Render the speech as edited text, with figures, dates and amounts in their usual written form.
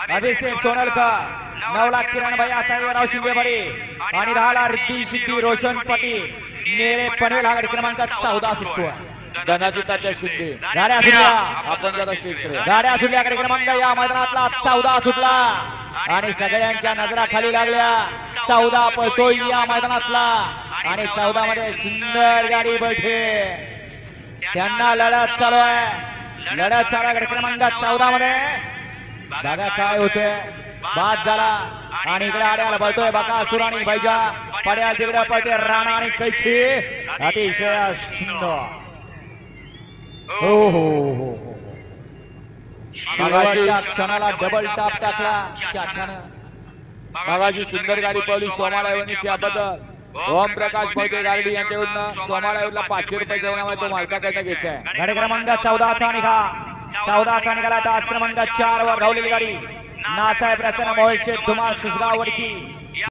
अभिषेक सोनलकर, 9 लाख किरण भैया साईराव शिंदेवाडी आणि 10 लाख रिद्धी सिद्धी रोशन पाटील नेरे पनवेल हा क्रमांक 14 सुटतो. धनाजी तात्या शिंदे गाड्या सुटल्या, आपण जरा स्टेजकडे गाड्या सुटल्या क्रमांक या मैदानातला 14 सुटला आणि सगळ्यांच्या नजरा खाली लागल्या. 14 पळतोय या मैदानातला आणि 14 मध्ये सुंदर गाडी बैठे. त्यांना लढत चालू आहे, लढत चालू आहे क्रमांक 14 मध्ये. दादा काय होते बाद झाला आणि इकडे आड्याला पळतोय बकासूर आणि बैजा. पड्याल तिकडे पळते राणा आणि कैची. अतिशय सुंदर. हो हो हो हो, शेवटच्या क्षणाला डबल टाप टाकला चाच्यानं. मागाशी सुंदर गाडी पळली सोमाळावणी, त्याबद्दल ओम प्रकाश मोहिते गाडी यांच्याकडून सोमाळावरला 500 रुपये नाव तो मालकाकडनं घ्यायचा आहे. गाडी क्रमांक 14 चा निघाला. तास क्रमांक 4 वर धावलेली गाडी नासाहेब प्रसन्न मोहित शेठ धुमाळ सुसगाव वडकी